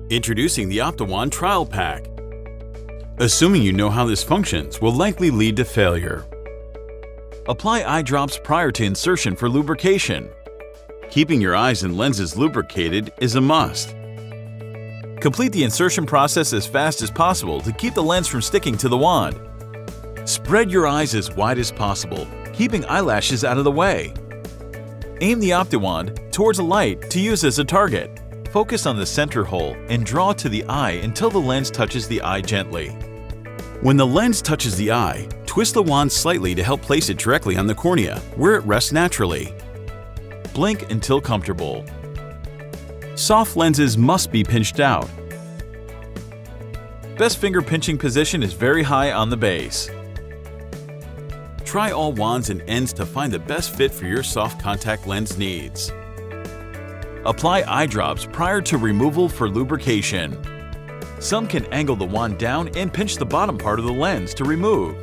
Introducing the OptiWand Trial Pack. Assuming you know how this functions will likely lead to failure. Apply eye drops prior to insertion for lubrication. Keeping your eyes and lenses lubricated is a must. Complete the insertion process as fast as possible to keep the lens from sticking to the wand. Spread your eyes as wide as possible, keeping eyelashes out of the way. Aim the OptiWand towards a light to use as a target. Focus on the center hole and draw to the eye until the lens touches the eye gently. When the lens touches the eye, twist the wand slightly to help place it directly on the cornea, where it rests naturally. Blink until comfortable. Soft lenses must be pinched out. Best finger pinching position is very high on the base. Try all wands and ends to find the best fit for your soft contact lens needs. Apply eye drops prior to removal for lubrication. Some can angle the wand down and pinch the bottom part of the lens to remove.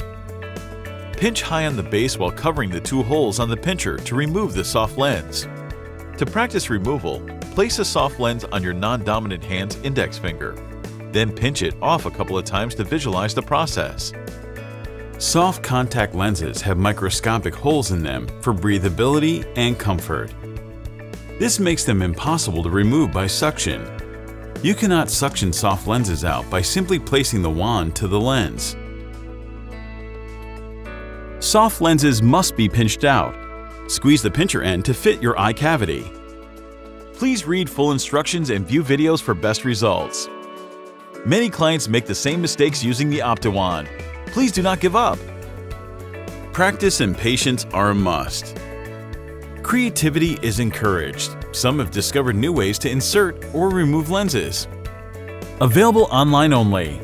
Pinch high on the base while covering the two holes on the pincher to remove the soft lens. To practice removal, place a soft lens on your non-dominant hand's index finger. Then pinch it off a couple of times to visualize the process. Soft contact lenses have microscopic holes in them for breathability and comfort. This makes them impossible to remove by suction. You cannot suction soft lenses out by simply placing the wand to the lens. Soft lenses must be pinched out. Squeeze the pincher end to fit your eye cavity. Please read full instructions and view videos for best results. Many clients make the same mistakes using the OptiWand. Please do not give up. Practice and patience are a must. Creativity is encouraged. Some have discovered new ways to insert or remove lenses. Available online only.